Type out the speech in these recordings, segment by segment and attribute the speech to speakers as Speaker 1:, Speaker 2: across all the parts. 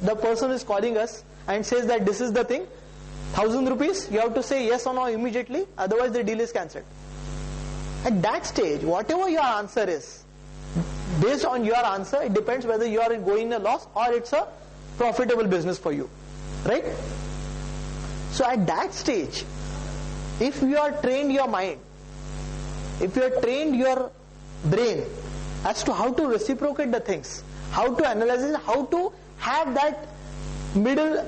Speaker 1: the person is calling us and says that this is the thing, 1,000 rupees, you have to say yes or no immediately, otherwise the deal is cancelled. At that stage, whatever your answer is, based on your answer, it depends whether you are going in a loss or it's a profitable business for you. Right? So at that stage, if you are trained your mind, if you are trained your brain as to how to reciprocate the things, how to analyze it, how to have that middle,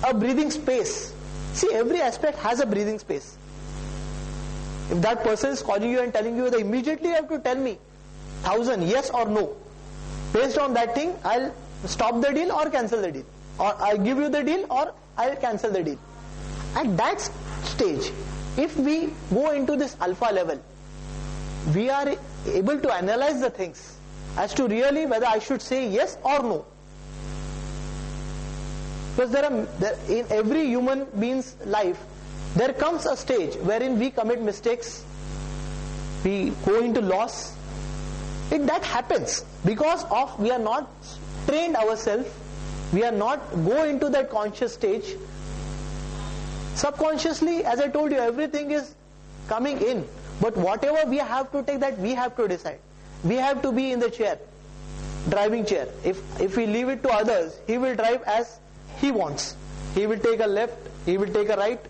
Speaker 1: a breathing space. See, every aspect has a breathing space. If that person is calling you and telling you that immediately you have to tell me 1,000, yes or no. Based on that thing, I'll stop the deal or cancel the deal. Or I'll give you the deal or I'll cancel the deal. At that stage, if we go into this alpha level, we are able to analyze the things as to really whether I should say yes or no. Because in every human being's life, there comes a stage wherein we commit mistakes, we go into loss. That happens because of we are not trained ourselves, we are not go into that conscious stage. Subconsciously, as I told you, everything is coming in. But whatever we have to take, that we have to decide. We have to be in the chair, driving chair. If we leave it to others, he will drive as he wants. He will take a left, he will take a right.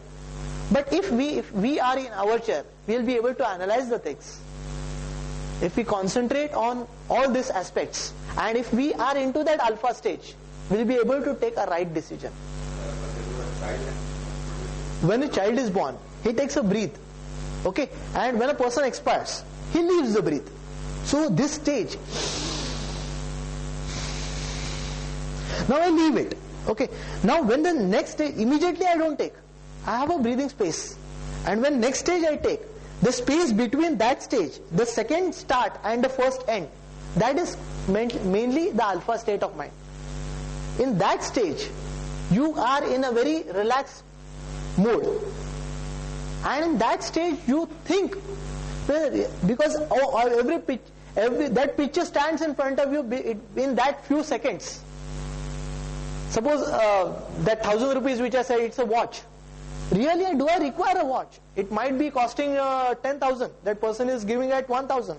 Speaker 1: But if we are in our chair, we will be able to analyze the things. If we concentrate on all these aspects, and if we are into that alpha stage, we will be able to take a right decision. When a child is born, he takes a breath. Okay? And when a person expires, he leaves the breath. So this stage, now I leave it. Okay? Now when the next stage, immediately I don't take. I have a breathing space. And when next stage I take, the space between that stage, the second start and the first end, that is mainly the alpha state of mind. In that stage, you are in a very relaxed mode. And in that stage, you think, because that picture stands in front of you in that few seconds. Suppose that 1,000 rupees which I said, it's a watch. Really, do I require a watch? It might be costing 10,000. That person is giving at 1,000.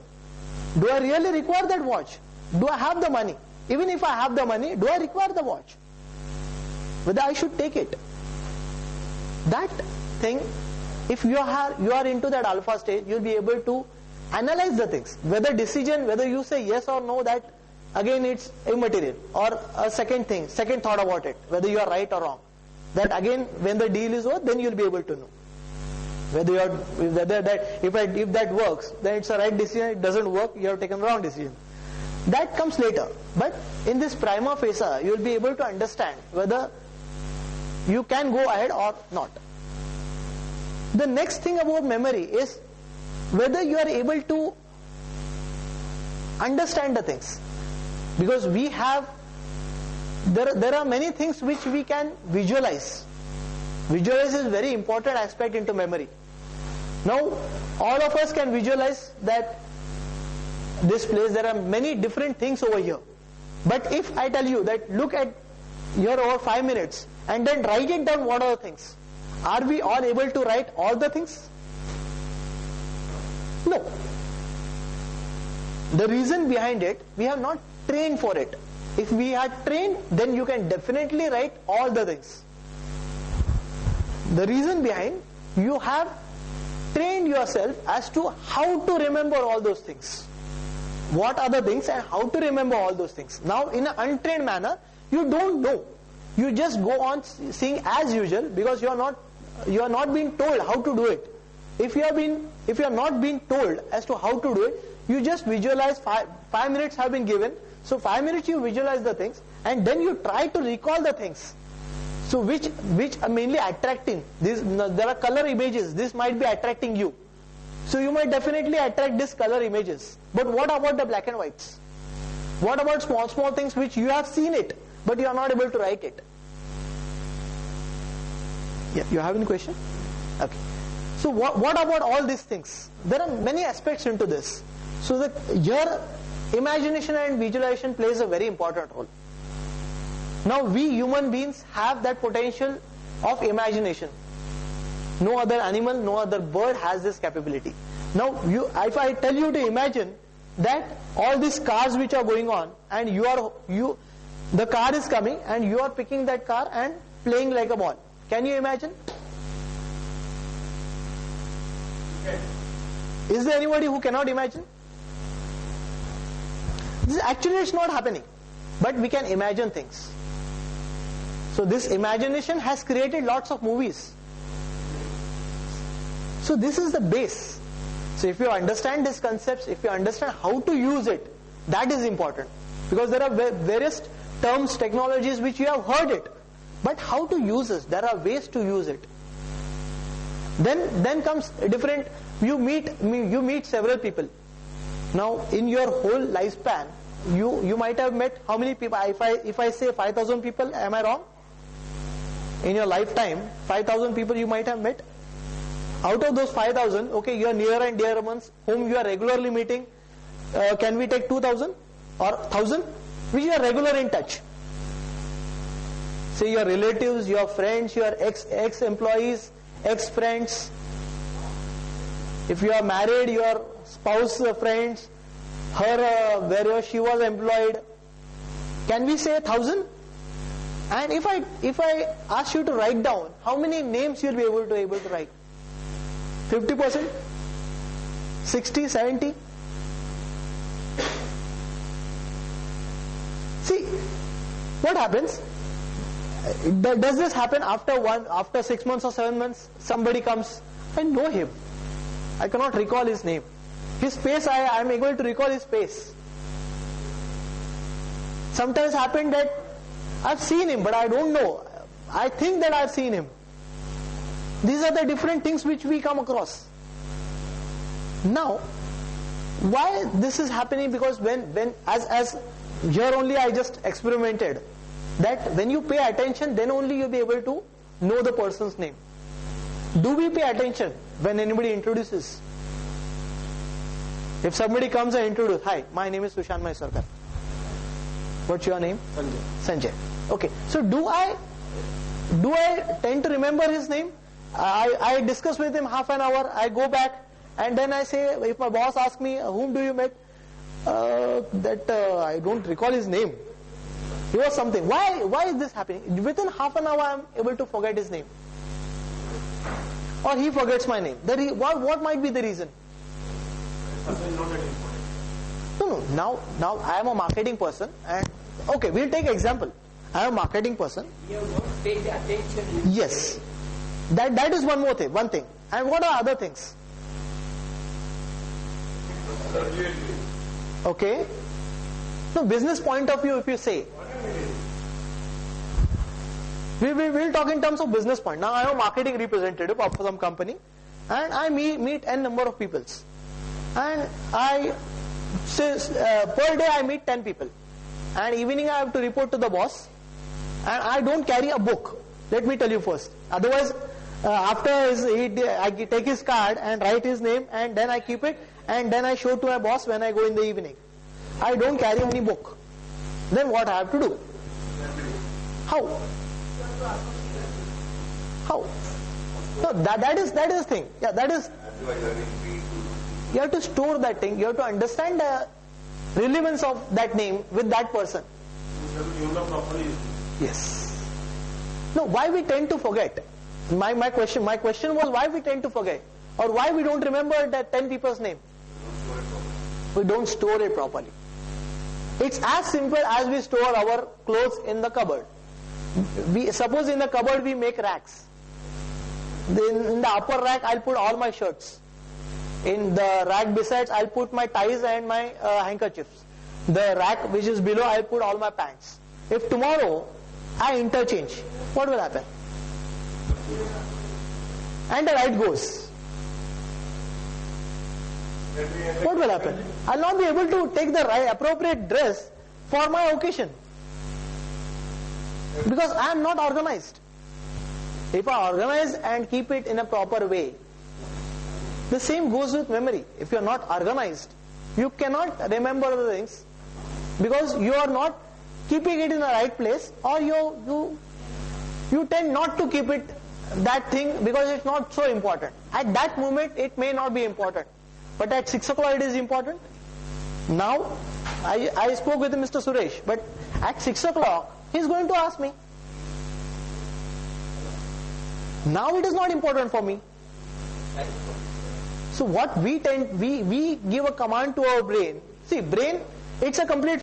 Speaker 1: Do I really require that watch? Do I have the money? Even if I have the money, do I require the watch? Whether I should take it. That thing, if you are into that alpha stage, you'll be able to analyze the things. Whether you say yes or no, that again it's immaterial. Or a second thought about it, whether you are right or wrong. That again, when the deal is over, then you'll be able to know. If that works, then it's a right decision. It doesn't work, you have taken the wrong decision. That comes later. But in this prima facie, you'll be able to understand whether you can go ahead or not. The next thing about memory is whether you are able to understand the things. Because there are many things which we can visualize. Visualize is a very important aspect into memory. Now, all of us can visualize that this place, there are many different things over here. But if I tell you that look at here over 5 minutes and then write it down, what are the things? Are we all able to write all the things? No. The reason behind it, we have not trained for it. If we had trained, then you can definitely write all the things. The reason behind, you have trained yourself as to how to remember all those things. What are the things and how to remember all those things. Now, in an untrained manner, you don't know. You just go on seeing as usual because you are not being told how to do it. If you are not being told as to how to do it, you just visualize 5 minutes have been given. So 5 minutes you visualize the things and then you try to recall the things. So which are mainly attracting. There are color images. This might be attracting you. So you might definitely attract these color images. But what about the black and whites? What about small things which you have seen it, but you are not able to write it? Yeah, you have any question? Okay. So what about all these things? There are many aspects into this. So that your imagination and visualization plays a very important role. Now we human beings have that potential of imagination. No other animal, no other bird has this capability. Now if I tell you to imagine that all these cars which are going on, and the car is coming and you are picking that car and playing like a ball. Can you imagine? Okay. Is there anybody who cannot imagine? This actually is not happening, but we can imagine things. So this imagination has created lots of movies. So this is the base. So if you understand these concepts, if you understand how to use it, that is important. Because there are various terms, technologies which you have heard it. But how to use this? There are ways to use it. Then comes different, you meet several people. Now in your whole lifespan, you might have met how many people? If I say 5,000 people, am I wrong? In your lifetime, 5,000 people you might have met. Out of those 5,000, okay, your near and dear ones whom you are regularly meeting, can we take 2,000 or 1,000 which you are regular in touch? Say your relatives, your friends, your ex-employees, ex-friends. If you are married, your spouse friends, where she was employed. Can we say 1,000? And if I ask you to write down, how many names you'll be able to write? 50%? 60, 70? See, what happens? Does this happen after 6 months or 7 months? Somebody comes, I know him. I cannot recall his name. His face, I am able to recall his face. Sometimes happened that I've seen him, but I don't know. I think that I've seen him. These are the different things which we come across. Now, why this is happening? Because as here only I just experimented that when you pay attention, then only you'll be able to know the person's name. Do we pay attention when anybody introduces? If somebody comes and introduces, hi, my name is Sushant Mahisarkar. What's your name? Sanjay. Okay. So do I tend to remember his name? I discuss with him half an hour, I go back, and then I say, if my boss asks me, whom do you met? I don't recall his name. He was something. Why is this happening? Within half an hour I am able to forget his name. Or he forgets my name. What might be the reason? No. Now I am a marketing person, and okay, we'll take example. I am a marketing person.
Speaker 2: You don't take the attention.
Speaker 1: Yes. That is one thing. And what are other things? Okay. No, business point of view, if you say. We'll talk in terms of business point. Now I am a marketing representative of some company, and I meet n number of people. And per day I meet 10 people. And evening I have to report to the boss. And I don't carry a book. Let me tell you first. Otherwise, after I take his card and write his name, and then I keep it, and then I show to my boss when I go in the evening. I don't carry any book. Then what I have to do? How? No, that is the thing. Yeah, that is. You have to store that thing. You have to understand the relevance of that name with that person. Yes. No, why we tend to forget? My question was why we tend to forget, or why we don't remember that 10 people's name. We don't store it properly. It's as simple as we store our clothes in the cupboard. Suppose in the cupboard we make racks. In the upper rack I'll put all my shirts. In the rack besides I'll put my ties and my handkerchiefs. The rack which is below I'll put all my pants. If tomorrow I interchange, what will happen? And the right goes. What will happen? I'll not be able to take the right appropriate dress for my occasion. Because I am not organized. If I organize and keep it in a proper way, the same goes with memory. If you are not organized, you cannot remember the things because you are not keeping it in the right place, or you tend not to keep it that thing because it's not so important. At that moment it may not be important, but at 6 o'clock it is important. Now I spoke with Mr. Suresh, but at 6 o'clock he is going to ask me. Now it is not important for me. So what we give a command to our brain. See, brain, it's a complete